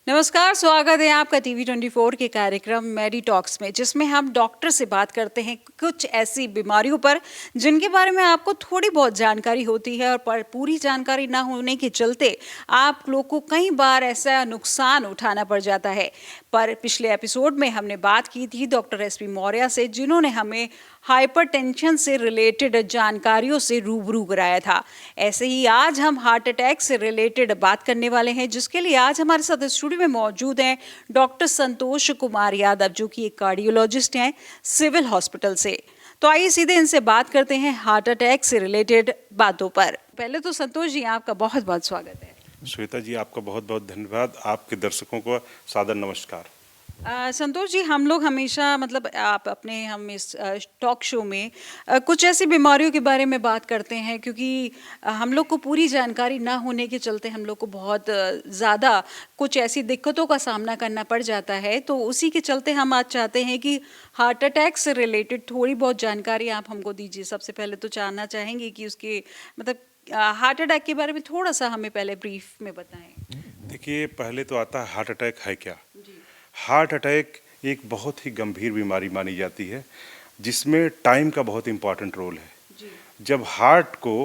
नमस्कार, स्वागत है आपका टीवी 24 के कार्यक्रम मेडी टॉक्स में, जिसमें हम डॉक्टर से बात करते हैं कुछ ऐसी बीमारियों पर जिनके बारे में आपको थोड़ी बहुत जानकारी होती है और पर पूरी जानकारी ना होने के चलते आप लोग को कई बार ऐसा नुकसान उठाना पड़ जाता है। पर पिछले एपिसोड में हमने बात की थी डॉक्टर एसपी मौर्य से, जिन्होंने हमें हाइपरटेंशन से रिलेटेड जानकारियों से रूबरू कराया था। ऐसे ही आज हम हार्ट अटैक से रिलेटेड बात करने वाले हैं, जिसके लिए आज हमारे साथ स्टूडियो में मौजूद हैं डॉक्टर संतोष कुमार यादव, जो कि एक कार्डियोलॉजिस्ट हैं सिविल हॉस्पिटल से। तो आइए सीधे इनसे बात करते हैं हार्ट अटैक से रिलेटेड बातों पर। पहले तो संतोष जी, आपका बहुत बहुत स्वागत है। श्वेता जी, आपका बहुत बहुत धन्यवाद। आपके दर्शकों को सादर नमस्कार। संतोष जी, हम लोग हमेशा आप अपने हम इस टॉक शो में कुछ ऐसी बीमारियों के बारे में बात करते हैं, क्योंकि हम लोग को पूरी जानकारी ना होने के चलते हम लोग को बहुत ज़्यादा कुछ ऐसी दिक्कतों का सामना करना पड़ जाता है। तो उसी के चलते हम आज चाहते हैं कि हार्ट अटैक से रिलेटेड थोड़ी बहुत जानकारी आप हमको दीजिए। सबसे पहले तो जानना चाहेंगे कि उसके हार्ट अटैक के बारे में थोड़ा सा हमें पहले ब्रीफ में बताएं। देखिए, पहले तो आता है हार्ट अटैक है क्या। जी। हार्ट अटैक एक बहुत ही गंभीर बीमारी मानी जाती है, जिसमें टाइम का बहुत इम्पोर्टेंट रोल है। जी। जब हार्ट को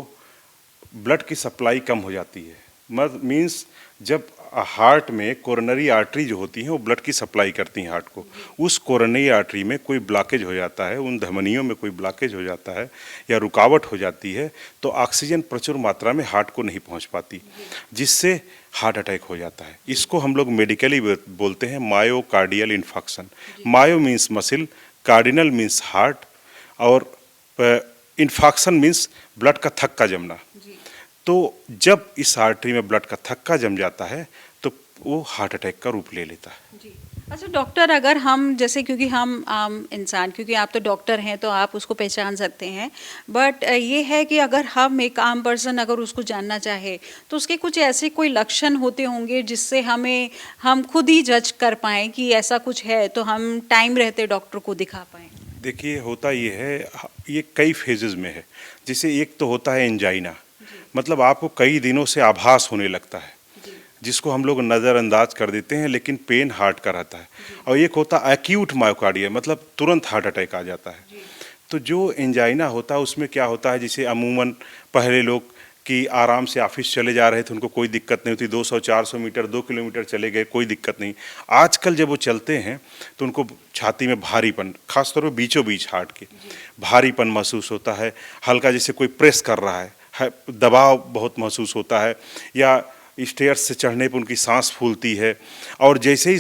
ब्लड की सप्लाई कम हो जाती है, मीन्स जब हार्ट में कोरोनरी आर्टरी जो होती हैं वो ब्लड की सप्लाई करती हैं हार्ट को, उस कोरोनरी आर्टरी में कोई ब्लॉकेज हो जाता है, उन धमनियों में कोई ब्लॉकेज हो जाता है या रुकावट हो जाती है, तो ऑक्सीजन प्रचुर मात्रा में हार्ट को नहीं पहुंच पाती, जिससे हार्ट अटैक हो जाता है। इसको हम लोग मेडिकली बोलते हैं myocardial infarction. Myo means muscle, cardinal means heart, और इन्फाक्शन मीन्स ब्लड का थक्का जमना। तो जब इस आर्टरी में ब्लड का थक्का जम जाता है तो वो हार्ट अटैक का रूप ले लेता है। जी। अच्छा डॉक्टर, अगर हम जैसे, क्योंकि हम आम इंसान, क्योंकि आप तो डॉक्टर हैं तो आप उसको पहचान सकते हैं, बट ये है कि अगर हम एक आम पर्सन अगर उसको जानना चाहे तो उसके कुछ ऐसे कोई लक्षण होते होंगे जिससे हम खुद ही जज कर पाएँ कि ऐसा कुछ है, तो हम टाइम रहते डॉक्टर को दिखा पाएँ। देखिए, होता ये है, ये कई फेजेस में है। जैसे एक तो होता है एंजाइना, मतलब आपको कई दिनों से आभास होने लगता है, जिसको हम लोग नज़रअंदाज कर देते हैं, लेकिन पेन हार्ट का रहता है। और एक होता है एक्यूट मायोकार्डिया, मतलब तुरंत हार्ट अटैक आ जाता है। तो जो एंजाइना होता है उसमें क्या होता है, जैसे अमूमन पहले लोग कि आराम से ऑफिस चले जा रहे थे, उनको कोई दिक्कत नहीं होती, 200-400 मीटर 2 किलोमीटर चले गए, कोई दिक्कत नहीं। आजकल जब वो चलते हैं तो उनको छाती में भारीपन, खासतौर पर बीचों बीच हार्ट के भारीपन महसूस होता है, हल्का जैसे कोई प्रेस कर रहा है, दबाव बहुत महसूस होता है, या स्टेयर्स से चढ़ने पर उनकी सांस फूलती है, और जैसे ही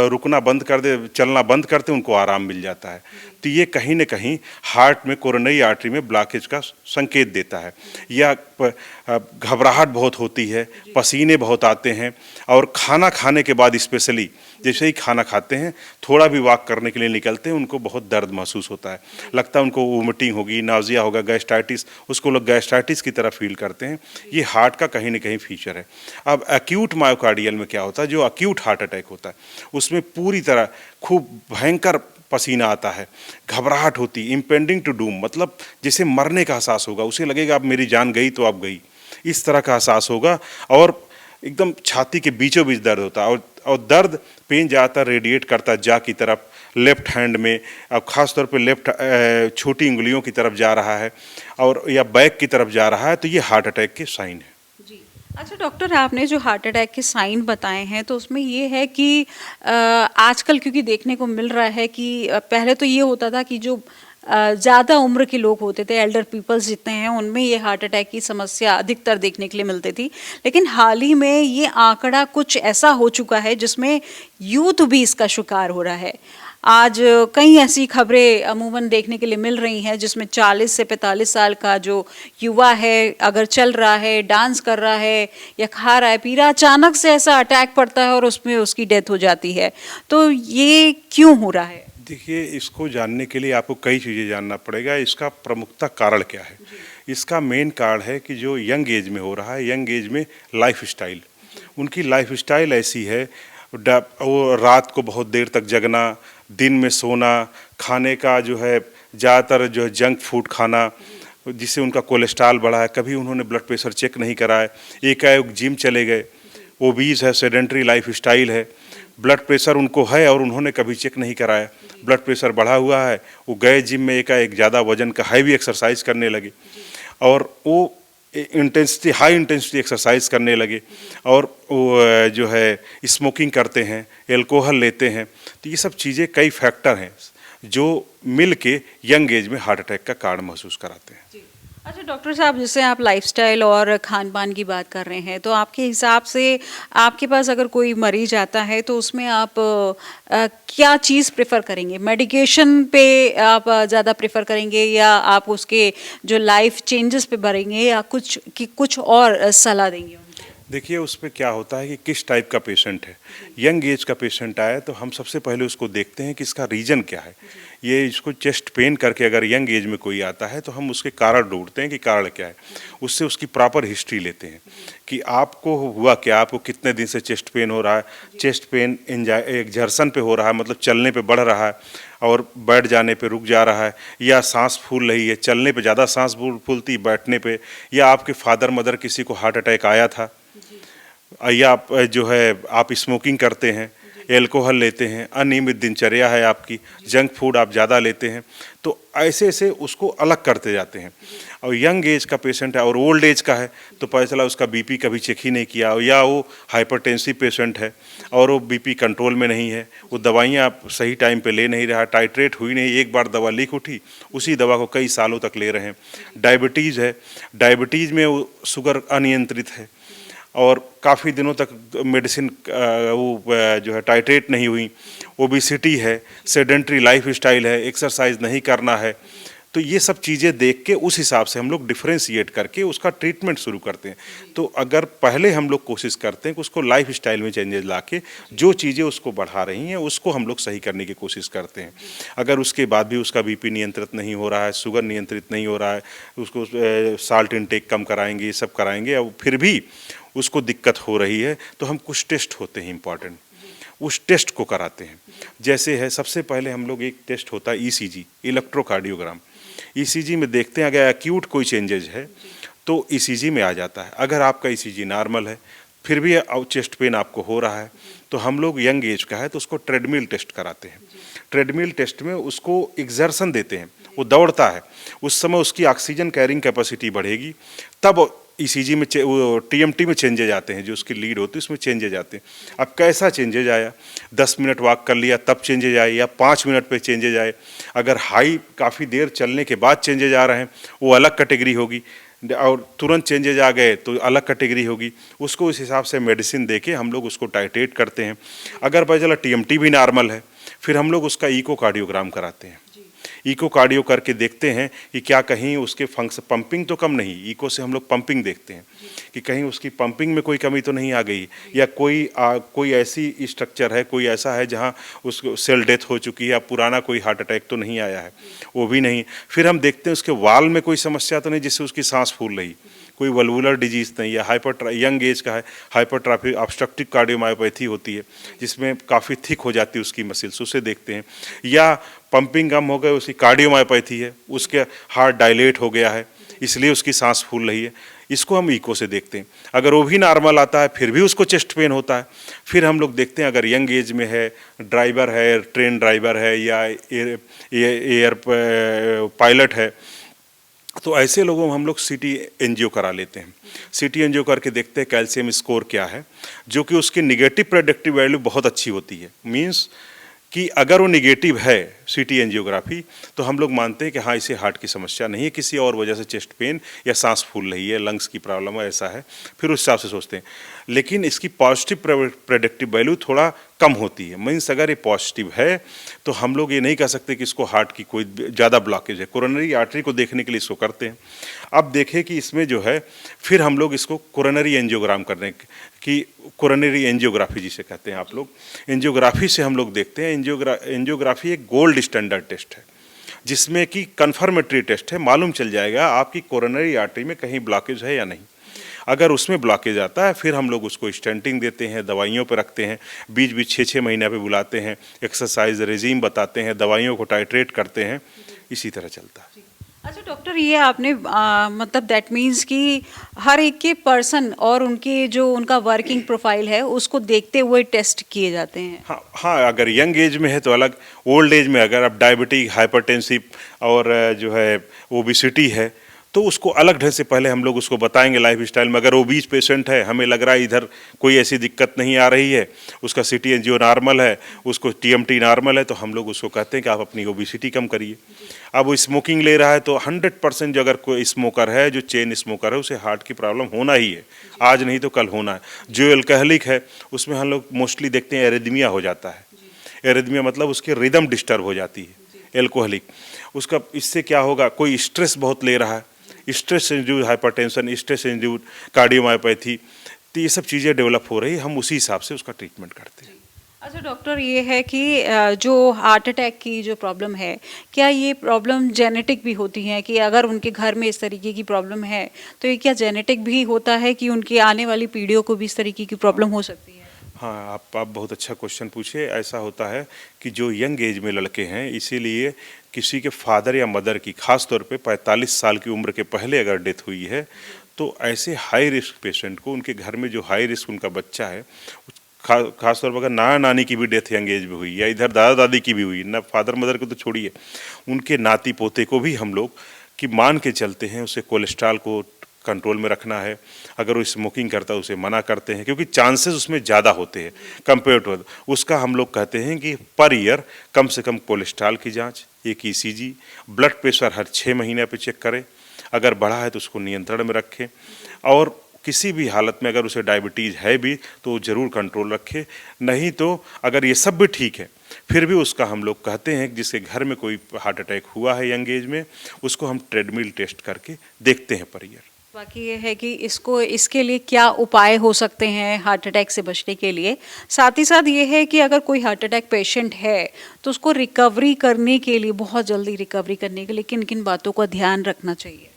रुकना बंद कर दे, चलना बंद करते उनको आराम मिल जाता है। तो ये कहीं न कहीं हार्ट में कोरोनरी आर्टरी में ब्लॉकेज का संकेत देता है। या घबराहट बहुत होती है, पसीने बहुत आते हैं, और खाना खाने के बाद स्पेशली जैसे ही खाना खाते हैं, थोड़ा भी वॉक करने के लिए निकलते हैं, उनको बहुत दर्द महसूस होता है, लगता है उनको वोमिटिंग होगी, नाउजिया होगा, गैस्ट्राइटिस, उसको लोग गैस्ट्राइटिस की तरह फील करते हैं। ये हार्ट का कहीं न कहीं फीचर है। अब एक्यूट मायोकार्डियल में क्या होता है, जो एक्यूट हार्ट अटैक होता है उसमें पूरी तरह खूब भयंकर पसीना आता है, घबराहट होती, इम्पेंडिंग टू डूम, मतलब जैसे मरने का एहसास होगा, उसे लगेगा अब मेरी जान गई तो अब गई, इस तरह का एहसास होगा। और एकदम छाती के बीचों बीच दर्द होता है, और दर्द पेन ज़्यादातर रेडिएट करता है जा की तरफ, लेफ्ट हैंड में, अब खास तौर पे लेफ्ट छोटी उंगलियों की तरफ जा रहा है, और या बैक की तरफ जा रहा है, तो ये हार्ट अटैक के साइन है। जी। अच्छा डॉक्टर, आपने जो हार्ट अटैक के साइन बताए हैं तो उसमें ये है कि आजकल क्योंकि देखने को मिल रहा है कि पहले तो ये होता था कि जो ज़्यादा उम्र के लोग होते थे, एल्डर पीपल्स जितने हैं, उनमें ये हार्ट अटैक की समस्या अधिकतर देखने के लिए मिलती थी। लेकिन हाल ही में ये आंकड़ा कुछ ऐसा हो चुका है जिसमें यूथ भी इसका शिकार हो रहा है। आज कई ऐसी खबरें अमूमन देखने के लिए मिल रही हैं जिसमें 40 से 45 साल का जो युवा है, अगर चल रहा है, डांस कर रहा है या खा रहा है, पी रहा है, अचानक से ऐसा अटैक पड़ता है और उसमें उसकी डेथ हो जाती है। तो ये क्यों हो रहा है? देखिए, इसको जानने के लिए आपको कई चीज़ें जानना पड़ेगा। इसका प्रमुखता कारण क्या है? इसका मेन कारण है कि जो यंग एज में हो रहा है, यंग एज में लाइफस्टाइल, उनकी लाइफस्टाइल ऐसी है, वो रात को बहुत देर तक जगना, दिन में सोना, खाने का जो है ज़्यादातर जो है जंक फूड खाना, जिससे उनका कोलेस्ट्रॉल बढ़ा है, कभी उन्होंने ब्लड प्रेशर चेक नहीं कराया, एकाएक जिम चले गए, ओबीज है, सेडेंटरी लाइफ स्टाइल है, ब्लड प्रेशर उनको है और उन्होंने कभी चेक नहीं कराया, ब्लड प्रेशर बढ़ा हुआ है, वो गए जिम में एक ज़्यादा वजन का हैवी एक्सरसाइज करने लगे और वो हाई इंटेंसिटी एक्सरसाइज करने लगे और वो जो है स्मोकिंग करते हैं, एल्कोहल लेते हैं। तो ये सब चीज़ें कई फैक्टर हैं जो मिल के यंग एज में हार्ट अटैक का कारण महसूस कराते हैं। अच्छा डॉक्टर साहब, जैसे आप लाइफस्टाइल और खान पान की बात कर रहे हैं, तो आपके हिसाब से आपके पास अगर कोई मरीज आता है तो उसमें आप क्या चीज़ प्रेफर करेंगे? मेडिकेशन पे आप ज़्यादा प्रेफर करेंगे या आप उसके जो लाइफ चेंजेस पे भरेंगे या कुछ और सलाह देंगे? देखिए उसमें क्या होता है कि किस टाइप का पेशेंट है। यंग एज का पेशेंट आया तो हम सबसे पहले उसको देखते हैं कि इसका रीज़न क्या है। ये इसको चेस्ट पेन करके अगर यंग एज में कोई आता है तो हम उसके कारण ढूंढते हैं कि कारण क्या है, उससे उसकी प्रॉपर हिस्ट्री लेते हैं कि आपको हुआ क्या, आपको कितने दिन से चेस्ट पेन हो रहा है, चेस्ट पेन एक्सर्शन पे हो रहा है, मतलब चलने पे बढ़ रहा है और बैठ जाने पे रुक जा रहा है, या सांस फूल रही है, चलने पे ज़्यादा सांस फूलती, बैठने पे, या आपके फादर मदर किसी को हार्ट अटैक आया था, या आप जो है आप स्मोकिंग करते हैं, एल्कोहल लेते हैं, अनियमित दिनचर्या है आपकी, जंक फूड आप ज़्यादा लेते हैं, तो ऐसे ऐसे उसको अलग करते जाते हैं। और यंग एज का पेशेंट है और ओल्ड एज का है तो पता चला उसका बीपी कभी चेक ही नहीं किया, या वो हाइपरटेंसिव पेशेंट है और वो बीपी कंट्रोल में नहीं है, वो दवाइयाँ आप सही टाइम पे ले नहीं रहा, टाइट्रेट हुई नहीं, एक बार दवा लीक उठी उसी दवा को कई सालों तक ले रहे हैं। डायबिटीज़ है, डायबिटीज़ में वो शुगर अनियंत्रित है और काफ़ी दिनों तक मेडिसिन वो जो है टाइट्रेट नहीं हुई, ओबेसिटी है, सेडेंटरी लाइफ स्टाइल है, एक्सरसाइज नहीं करना है। तो ये सब चीज़ें देख के उस हिसाब से हम लोग डिफ्रेंशिएट करके उसका ट्रीटमेंट शुरू करते हैं। तो अगर पहले हम लोग कोशिश करते हैं कि उसको लाइफ स्टाइल में चेंजेस ला के जो चीज़ें उसको बढ़ा रही हैं उसको हम लोग सही करने की कोशिश करते हैं। अगर उसके बाद भी उसका बीपी नियंत्रित नहीं हो रहा है, शुगर नियंत्रित नहीं हो रहा है, उसको साल्ट इनटेक कम कराएंगे, ये सब कराएंगे, और फिर भी उसको दिक्कत हो रही है तो हम कुछ टेस्ट होते हैं इम्पॉर्टेंट, उस टेस्ट को कराते हैं। जैसे है सबसे पहले हम लोग एक टेस्ट होता है ईसीजी, इलेक्ट्रोकार्डियोग्राम। ईसीजी में देखते हैं अगर एक्यूट कोई चेंजेज है तो ईसीजी में आ जाता है। अगर आपका ईसीजी नॉर्मल है फिर भी चेस्ट पेन आपको हो रहा है तो हम लोग यंग एज का है तो उसको ट्रेडमिल टेस्ट कराते हैं। ट्रेडमिल टेस्ट में उसको एक्सर्शन देते हैं, वो दौड़ता है, उस समय उसकी ऑक्सीजन कैरिंग कैपेसिटी बढ़ेगी, तब ईसीजी में वो टीएमटी में चेंजेज आते हैं, जो उसकी लीड होती है उसमें चेंजेज आते हैं। अब कैसा चेंजेज आया, 10 मिनट वॉक कर लिया तब चेंजेज आए या 5 मिनट पे चेंजेज आए, अगर हाई काफ़ी देर चलने के बाद चेंजेज आ रहे हैं वो अलग कैटेगरी होगी, और तुरंत चेंजेज आ गए तो अलग कैटेगरी होगी। उसको उस हिसाब से मेडिसिन देके हम लोग उसको टाइट्रेट करते हैं। अगर पता चला टीएमटी भी नॉर्मल है फिर हम लोग उसका इकोकार्डियोग्राम कराते हैं। इकोकार्डियो करके देखते हैं कि क्या कहीं उसके फंक्शन, पंपिंग तो कम नहीं, इको से हम लोग पंपिंग देखते हैं कि कहीं उसकी पंपिंग में कोई कमी तो नहीं आ गई, या कोई ऐसी स्ट्रक्चर है, कोई ऐसा है जहां उसको सेल डेथ हो चुकी है, या पुराना कोई हार्ट अटैक तो नहीं आया है, वो भी नहीं। फिर हम देखते हैं उसके वाल में कोई समस्या तो नहीं जिससे उसकी सांस फूल रही, कोई वल्वुलर डिजीज़ नहीं, या यंग एज का है, हाइपरट्रॉफी ऑब्स्ट्रक्टिव कार्डियोमायोपैथी होती है जिसमें काफ़ी थिक हो जाती है उसकी मसल्स, उसे देखते हैं। या पंपिंग कम हो गई, उसकी कार्डियोमायोपैथी है, उसके हार्ट डायलेट हो गया है इसलिए उसकी सांस फूल रही है, इसको हम इको से देखते हैं। अगर वो भी नॉर्मल आता है फिर भी उसको चेस्ट पेन होता है, फिर हम लोग देखते हैं अगर यंग एज में है, ड्राइवर है, ट्रेन ड्राइवर है, या एयर पायलट है, तो ऐसे लोगों में हम लोग सीटी एंजियो करा लेते हैं। सीटी एंजियो करके देखते हैं कैल्शियम स्कोर क्या है, जो कि उसकी निगेटिव प्रेडिक्टिव वैल्यू बहुत अच्छी होती है। मींस कि अगर वो निगेटिव है सीटी एंजियोग्राफी तो हम लोग मानते हैं कि हाँ इसे हार्ट की समस्या नहीं है, किसी और वजह से चेस्ट पेन या सांस फूल रही है, लंग्स की प्रॉब्लम है, ऐसा है, फिर उस हिसाब से सोचते हैं। लेकिन इसकी पॉजिटिव प्रेडिक्टिव वैल्यू थोड़ा कम होती है। मीन्स अगर ये पॉजिटिव है तो हम लोग ये नहीं कह सकते कि इसको हार्ट की कोई ज़्यादा ब्लॉकेज है। कोरोनरी आर्टरी को देखने के लिए इसको करते हैं। अब देखें कि इसमें जो है फिर हम लोग इसको कोरोनरी एंजियोग्राम करने की, कोरोनरी एंजियोग्राफी जिसे कहते हैं आप लोग, एंजियोग्राफी से हम लोग देखते हैं। एंजियोग्राफी एक गोल्ड स्टैंडर्ड टेस्ट है जिसमें कि कन्फर्मेटरी टेस्ट है, मालूम चल जाएगा आपकी कोरोनरी आर्टरी में कहीं ब्लॉकेज है या नहीं। अगर उसमें ब्लॉकेज आता है फिर हम लोग उसको स्टेंटिंग देते हैं, दवाइयों पे रखते हैं, बीच बीच 6-6 महीने पे बुलाते हैं, एक्सरसाइज रेजीम बताते हैं, दवाइयों को टाइट्रेट करते हैं, इसी तरह चलता है। अच्छा डॉक्टर, ये आपने मतलब दैट मीन्स कि हर एक के पर्सन और उनके जो उनका वर्किंग प्रोफाइल है उसको देखते हुए टेस्ट किए जाते हैं। हाँ हाँ, अगर यंग एज में है तो अलग, ओल्ड एज में अगर अब डायबिटीज, हाइपरटेंसिव और जो है ओबिसिटी है तो उसको अलग ढंग से पहले हम लोग उसको बताएंगे लाइफ स्टाइल में। अगर ओबीज पेशेंट है, हमें लग रहा है इधर कोई ऐसी दिक्कत नहीं आ रही है, उसका सिटी एनजीओ नॉर्मल है, उसको टीएमटी नॉर्मल है, तो हम लोग उसको कहते हैं कि आप अपनी ओबिसिटी कम करिए। अब वो स्मोकिंग ले रहा है तो 100% जो अगर कोई स्मोकर है, जो चेन स्मोकर है, उसे हार्ट की प्रॉब्लम होना ही है, आज नहीं तो कल होना है। जो एल्कोहलिक है उसमें हम लोग मोस्टली देखते हैं एरिदमिया हो जाता है। एरिदमिया मतलब उसकी रिदम डिस्टर्ब हो जाती है, एल्कोहलिक। उसका इससे क्या होगा, कोई स्ट्रेस बहुत ले रहा है, stress induce hypertension, stress induce cardiomyopathy, तो ये सब चीज़ें डेवलप हो रही है, हम उसी हिसाब से उसका ट्रीटमेंट करते हैं। अच्छा डॉक्टर, ये है कि जो हार्ट अटैक की जो प्रॉब्लम है, क्या ये प्रॉब्लम जेनेटिक भी होती है कि अगर उनके घर में इस तरीके की प्रॉब्लम है तो ये क्या जेनेटिक भी होता है कि उनकी आने वाली पीढ़ियों को भी इस तरीके की प्रॉब्लम हो सकती है? हाँ, आप बहुत अच्छा क्वेश्चन पूछे। ऐसा होता है कि जो यंग एज में लड़के हैं, इसीलिए किसी के फादर या मदर की खास तौर पे 45 साल की उम्र के पहले अगर डेथ हुई है तो ऐसे हाई रिस्क पेशेंट को, उनके घर में जो हाई रिस्क उनका बच्चा है, खास तौर पर अगर नाना नानी की भी डेथ यंग एज में हुई या इधर दादा दादी की भी हुई ना, फादर मदर को तो छोड़िए, उनके नाती पोते को भी हम लोग कि मान के चलते हैं उसे कोलेस्ट्रॉल को कंट्रोल में रखना है। अगर वो स्मोकिंग करता है उसे मना करते हैं, क्योंकि चांसेस उसमें ज़्यादा होते हैं कंपेयर टू उसका। हम लोग कहते हैं कि पर ईयर कम से कम कोलेस्ट्रॉल की जांच, एक ईसीजी, ब्लड प्रेशर हर 6 महीने पे चेक करें, अगर बढ़ा है तो उसको नियंत्रण में रखें, और किसी भी हालत में अगर उसे डायबिटीज़ है भी तो ज़रूर कंट्रोल रखे। नहीं तो अगर ये सब भी ठीक है फिर भी उसका हम लोग कहते हैं कि जिसके घर में कोई हार्ट अटैक हुआ है यंग एज में, उसको हम ट्रेडमिल टेस्ट करके देखते हैं पर ईयर। बाकी ये है कि इसके लिए क्या उपाय हो सकते हैं हार्ट अटैक से बचने के लिए। साथ ही साथ ये है कि अगर कोई हार्ट अटैक पेशेंट है तो उसको रिकवरी करने के लिए, बहुत जल्दी रिकवरी करने के लिए किन किन बातों का ध्यान रखना चाहिए?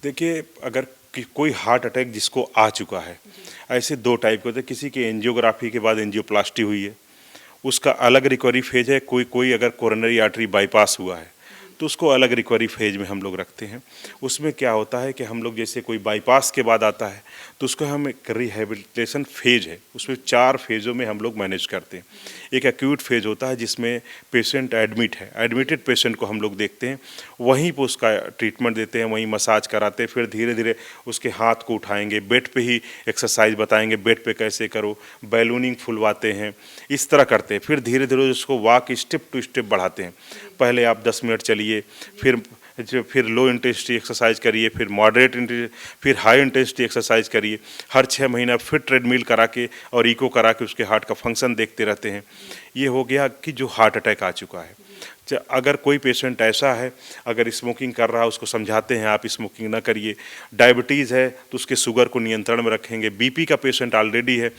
देखिए, अगर कोई हार्ट अटैक जिसको आ चुका है, ऐसे दो टाइप के होते हैं। किसी के एंजियोग्राफी के बाद एंजियोप्लास्टी हुई है, उसका अलग रिकवरी फेज है। कोई अगर कोरोनरी आर्टरी बाईपास हुआ है तो उसको अलग रिकवरी फेज में हम लोग रखते हैं। उसमें क्या होता है कि हम लोग जैसे कोई बाईपास के बाद आता है तो उसको हम एक रिहेबिलिटेशन फेज है, उसमें 4 फेज़ों में हम लोग मैनेज करते हैं। एक एक्यूट फेज होता है जिसमें पेशेंट एडमिट है, एडमिटेड पेशेंट को हम लोग देखते हैं, वहीं पर उसका ट्रीटमेंट देते हैं, वहीं मसाज कराते हैं। फिर धीरे धीरे उसके हाथ को उठाएंगे, बेड पे ही एक्सरसाइज बताएंगे, बेड पे कैसे करो, बैलूनिंग फुलवाते हैं, इस तरह करते हैं। फिर धीरे धीरे उसको वॉक स्टेप टू स्टेप बढ़ाते हैं। पहले आप 10 मिनट चलिए, फिर लो इंटेंसिटी एक्सरसाइज करिए, फिर मॉडरेट इंटेंसिटी, फिर हाई इंटेंसिटी एक्सरसाइज करिए। हर 6 महीना फिर ट्रेडमिल करा के और इको करा के उसके हार्ट का फंक्शन देखते रहते हैं। ये हो गया कि जो हार्ट अटैक आ चुका है। अगर कोई पेशेंट ऐसा है, अगर स्मोकिंग कर रहा है, उसको समझाते हैं आप स्मोकिंग ना करिए। डायबिटीज़ है तो उसके शुगर को नियंत्रण में रखेंगे। बीपी का पेशेंट ऑलरेडी है,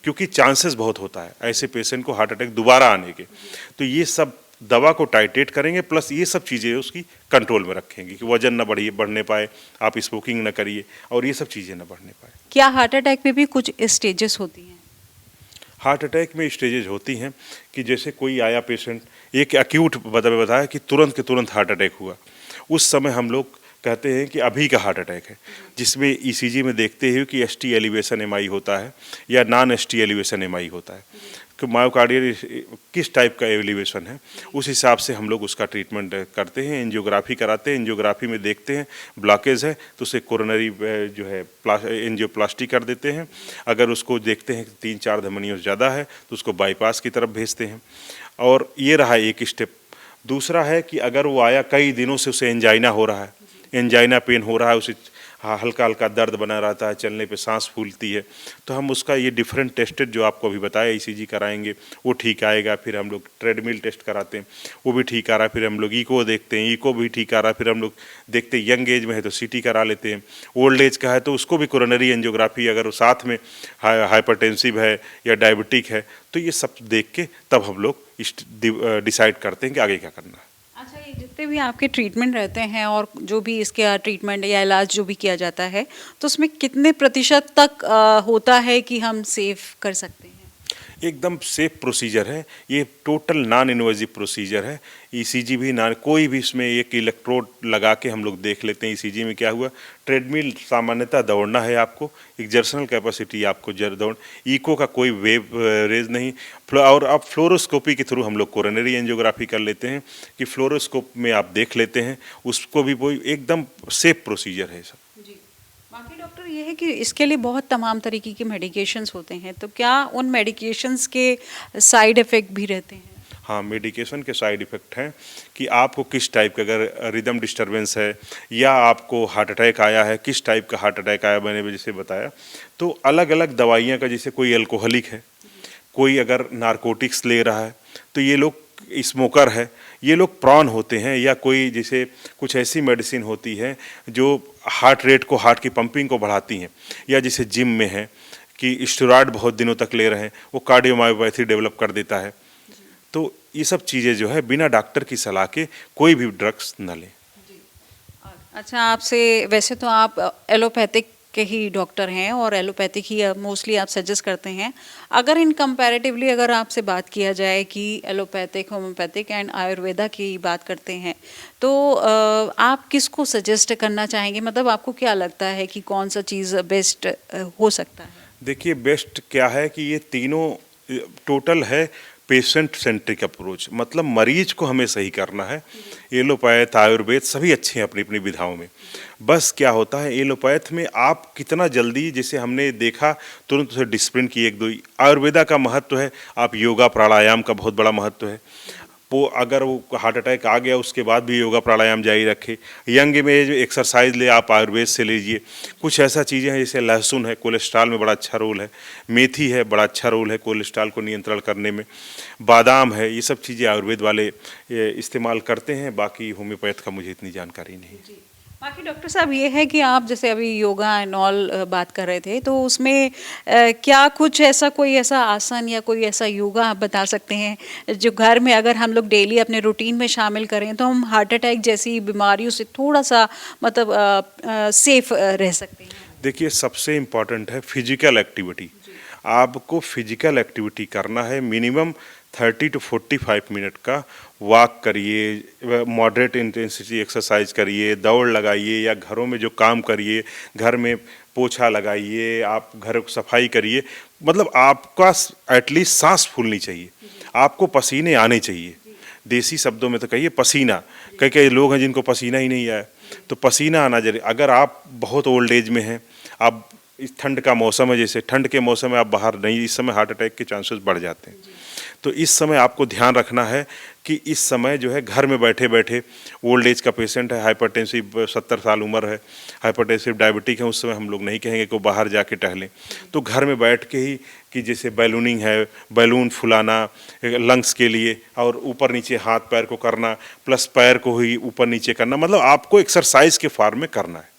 क्योंकि चांसेस बहुत होता है ऐसे पेशेंट को हार्ट अटैक दोबारा आने के, तो ये सब दवा को टाइट्रेट करेंगे, प्लस ये सब चीज़ें उसकी कंट्रोल में रखेंगे कि वजन ना बढ़ने पाए, आप स्मोकिंग ना करिए और ये सब चीज़ें ना बढ़ने पाए। क्या हार्ट अटैक में भी कुछ स्टेजेस होती हैं? हार्ट अटैक में स्टेजेज होती हैं कि जैसे कोई आया पेशेंट, एक एक्यूट बताया कि तुरंत के तुरंत हार्ट अटैक हुआ, उस समय हम लोग कहते हैं कि अभी का हार्ट अटैक है, जिसमें ईसीजी में देखते हैं कि एसटी एलिवेशन एमआई होता है या नॉन एसटी एलिवेशन एमआई होता है, कि मायोकार्डियल किस टाइप का एलिवेशन है, उस हिसाब से हम लोग उसका ट्रीटमेंट करते हैं। एंजियोग्राफी कराते हैं, एंजियोग्राफी में देखते हैं ब्लॉकेज है तो उसे कोरोनरी जो है एंजियोप्लास्टी कर देते हैं। अगर उसको देखते हैं कि 3-4 धमनियों से ज़्यादा है तो उसको बाईपास की तरफ भेजते हैं। और ये रहा एक स्टेप। दूसरा है कि अगर वो आया कई दिनों से उसे एंजाइना हो रहा है, एंजाइना पेन हो रहा है, उसे हल्का हल्का दर्द बना रहता है, चलने पे सांस फूलती है, तो हम उसका ये डिफरेंट टेस्टेड जो आपको अभी बताया ईसीजी कराएंगे, वो ठीक आएगा। फिर हम लोग ट्रेडमिल टेस्ट कराते हैं, वो भी ठीक आ रहा है। फिर हम लोग इको देखते हैं, इको भी ठीक आ रहा है। फिर हम लोग देखते हैं यंग एज में है तो सीटी करा लेते हैं, ओल्ड एज का है तो उसको भी कोरोनरी एंजियोग्राफी, अगर वो साथ में हाइपरटेंसिव है या डायबिटिक है तो ये सब देख के तब हम लोग डिसाइड करते हैं कि आगे क्या करना है। अच्छा, ये जितने भी आपके ट्रीटमेंट रहते हैं और जो भी इसके ट्रीटमेंट या इलाज जो भी किया जाता है, तो उसमें कितने प्रतिशत तक होता है कि हम सेव कर सकते हैं? एकदम सेफ प्रोसीजर है, ये टोटल नॉन इन्वेजिव प्रोसीजर है। ईसीजी भी ना, कोई भी इसमें एक इलेक्ट्रोड लगा के हम लोग देख लेते हैं ईसीजी में क्या हुआ। ट्रेडमिल सामान्यतः दौड़ना है आपको, एक्जर्शनल कैपेसिटी आपको दौड़, इको का कोई वेव रेज नहीं। और अब फ्लोरोस्कोपी के थ्रू हम लोग कोरोनरी एंजियोग्राफी कर लेते हैं कि फ्लोरोस्कोप में आप देख लेते हैं, उसको भी वो एकदम सेफ प्रोसीजर है सब। जी। बाकी डॉक्टर ये है कि इसके लिए बहुत तमाम तरीके के मेडिकेशंस होते हैं, तो क्या उन मेडिकेशंस के साइड इफ़ेक्ट भी रहते हैं? हाँ, मेडिकेशन के साइड इफ़ेक्ट हैं कि आपको किस टाइप का, अगर रिदम डिस्टरबेंस है या आपको हार्ट अटैक आया है, किस टाइप का हार्ट अटैक आया मैंने जैसे बताया, तो अलग अलग दवाइयाँ का, जैसे कोई अल्कोहलिक है, कोई अगर नारकोटिक्स ले रहा है, तो ये लोग स्मोकर है, ये लोग प्रॉन होते हैं, या कोई जैसे कुछ ऐसी मेडिसिन होती है जो हार्ट रेट को, हार्ट की पंपिंग को बढ़ाती हैं, या जैसे जिम में है कि स्टेरॉयड बहुत दिनों तक ले रहे हैं, वो कार्डियोमायोपैथी डेवलप कर देता है। तो ये सब चीज़ें जो है बिना डॉक्टर की सलाह के कोई भी ड्रग्स न लें। अच्छा, आपसे वैसे तो आप एलोपैथिक के ही डॉक्टर हैं और एलोपैथिक ही मोस्टली आप सजेस्ट करते हैं। अगर इन कंपैरेटिवली अगर आपसे बात किया जाए कि एलोपैथिक, होम्योपैथिक एंड आयुर्वेदा की बात करते हैं, तो आप किसको सजेस्ट करना चाहेंगे? मतलब आपको क्या लगता है कि कौन सा चीज़ बेस्ट हो सकता है? देखिए, बेस्ट क्या है कि ये तीनों टोटल है पेशेंट सेंट्रिक अप्रोच, मतलब मरीज को हमें सही करना है। एलोपैथ, आयुर्वेद सभी अच्छे हैं अपनी अपनी विधाओं में। बस क्या होता है, एलोपैथ में आप कितना जल्दी, जैसे हमने देखा तुरंत उसे डिसिप्लिन की एक दो। आयुर्वेदा का महत्व है, आप योगा प्राणायाम का बहुत बड़ा महत्व है। वो अगर वो हार्ट अटैक आ गया उसके बाद भी योगा प्राणायाम जारी रखे। यंग में जो एक्सरसाइज ले आप आयुर्वेद से लीजिए। कुछ ऐसा चीज़ें हैं जैसे लहसुन है, कोलेस्ट्रॉल में बड़ा अच्छा रोल है। मेथी है, बड़ा अच्छा रोल है कोलेस्ट्रॉल को नियंत्रण करने में। बादाम है, ये सब चीज़ें आयुर्वेद वाले इस्तेमाल करते हैं। बाकी होम्योपैथ का मुझे इतनी जानकारी नहीं है। बाकी डॉक्टर साहब ये है कि आप जैसे अभी योगा एंड ऑल बात कर रहे थे, तो उसमें क्या कुछ ऐसा, कोई ऐसा आसन या कोई ऐसा योगा आप बता सकते हैं जो घर में अगर हम लोग डेली अपने रूटीन में शामिल करें तो हम हार्ट अटैक जैसी बीमारियों से थोड़ा सा मतलब सेफ रह सकते हैं? देखिए, सबसे इम्पॉर्टेंट है फिजिकल एक्टिविटी। आपको फिजिकल एक्टिविटी करना है, मिनिमम 30 to 45 मिनट का वॉक करिए, मॉडरेट इंटेंसिटी एक्सरसाइज करिए, दौड़ लगाइए, या घरों में जो काम करिए, घर में पोछा लगाइए, आप घर को सफाई करिए। मतलब आपका एटलीस्ट सांस फूलनी चाहिए, आपको पसीने आने चाहिए। देसी शब्दों में तो कहिए पसीना। कई कई लोग हैं जिनको पसीना ही नहीं आया, तो पसीना आना जरूरी। अगर आप बहुत ओल्ड एज में हैं, आप इस ठंड का मौसम है, जैसे ठंड के मौसम में आप बाहर नहीं, इस समय हार्ट अटैक के चांसेस बढ़ जाते हैं। तो इस समय आपको ध्यान रखना है कि इस समय जो है घर में बैठे बैठे, ओल्ड एज का पेशेंट है, हाइपरटेंसिव 70 साल उम्र है, हाइपरटेंसिव डायबिटिक है, उस समय हम लोग नहीं कहेंगे कि बाहर जाके टहलें। तो घर में बैठ के ही कि जैसे बैलूनिंग है, बैलून फुलाना लंग्स के लिए, और ऊपर नीचे हाथ पैर को करना, प्लस पैर को ही ऊपर नीचे करना, मतलब आपको एक्सरसाइज के फॉर्म में करना है।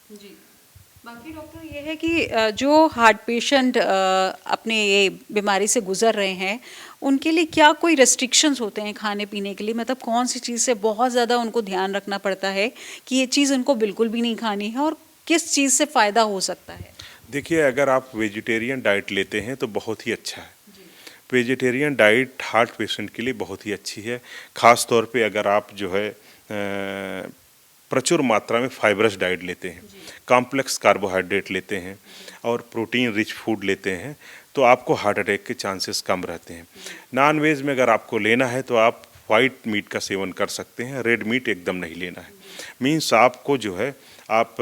बाकी डॉक्टर ये है कि जो हार्ट पेशेंट अपने ये बीमारी से गुजर रहे हैं, उनके लिए क्या कोई रेस्ट्रिक्शंस होते हैं खाने पीने के लिए? मतलब कौन सी चीज़ से बहुत ज़्यादा उनको ध्यान रखना पड़ता है कि ये चीज़ उनको बिल्कुल भी नहीं खानी है, और किस चीज़ से फ़ायदा हो सकता है? देखिए, अगर आप वेजिटेरियन डाइट लेते हैं तो बहुत ही अच्छा है। वेजिटेरियन डाइट हार्ट पेशेंट के लिए बहुत ही अच्छी है। ख़ास तौर पे अगर आप जो है प्रचुर मात्रा में फाइबरस डाइट लेते हैं, कॉम्प्लेक्स कार्बोहाइड्रेट लेते हैं, और प्रोटीन रिच फूड लेते हैं, तो आपको हार्ट अटैक के चांसेस कम रहते हैं। नॉन वेज में अगर आपको लेना है तो आप वाइट मीट का सेवन कर सकते हैं, रेड मीट एकदम नहीं लेना है। मीन्स आपको जो है, आप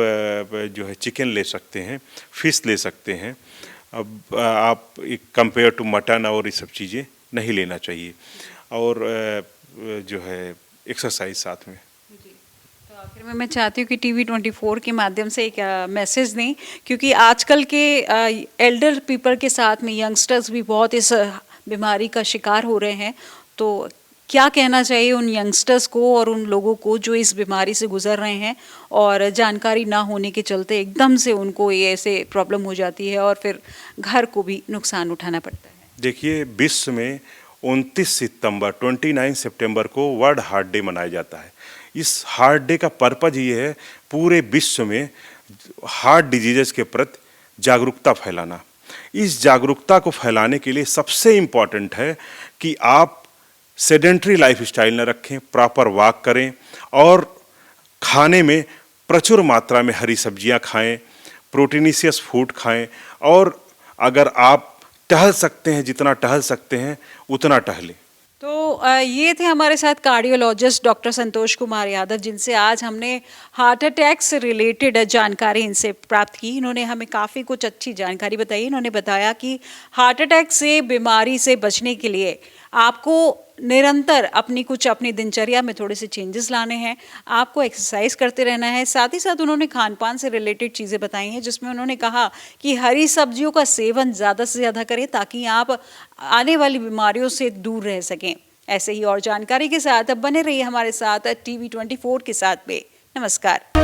जो है चिकन ले सकते हैं, फिश ले सकते हैं। अब आप कंपेयर टू मटन और ये सब चीज़ें नहीं लेना चाहिए, और जो है एक्सरसाइज साथ में। तो आखिर में मैं चाहती हूँ कि टीवी 24 के माध्यम से एक मैसेज दें, क्योंकि आजकल के एल्डर पीपल के साथ में यंगस्टर्स भी बहुत इस बीमारी का शिकार हो रहे हैं। तो क्या कहना चाहिए उन यंगस्टर्स को और उन लोगों को जो इस बीमारी से गुजर रहे हैं और जानकारी ना होने के चलते एकदम से उनको ये ऐसे प्रॉब्लम हो जाती है और फिर घर को भी नुकसान उठाना पड़ता है? देखिए, विश्व में 29 सितंबर को वर्ल्ड हार्ट डे मनाया जाता है। इस हार्ट डे का पर्पज ये है पूरे विश्व में हार्ट डिजीज़ के प्रति जागरूकता फैलाना। इस जागरूकता को फैलाने के लिए सबसे इम्पॉर्टेंट है कि आप सेडेंट्री लाइफस्टाइल न रखें, प्रॉपर वॉक करें और खाने में प्रचुर मात्रा में हरी सब्जियां खाएं, प्रोटीनिशियस फूड खाएं और अगर आप टहल सकते हैं, जितना टहल सकते हैं उतना टहलें। तो ये थे हमारे साथ कार्डियोलॉजिस्ट डॉक्टर संतोष कुमार यादव, जिनसे आज हमने हार्ट अटैक से रिलेटेड जानकारी इनसे प्राप्त की। इन्होंने हमें काफ़ी कुछ अच्छी जानकारी बताई। इन्होंने बताया कि हार्ट अटैक से बीमारी से बचने के लिए आपको निरंतर अपनी दिनचर्या में थोड़े से चेंजेस लाने हैं, आपको एक्सरसाइज करते रहना है। साथ ही साथ उन्होंने खान पान से रिलेटेड चीज़ें बताई हैं, जिसमें उन्होंने कहा कि हरी सब्जियों का सेवन ज़्यादा से ज़्यादा करें ताकि आप आने वाली बीमारियों से दूर रह सकें। ऐसे ही और जानकारी के साथ अब बने रहिए हमारे साथ TV24 के साथ में। नमस्कार।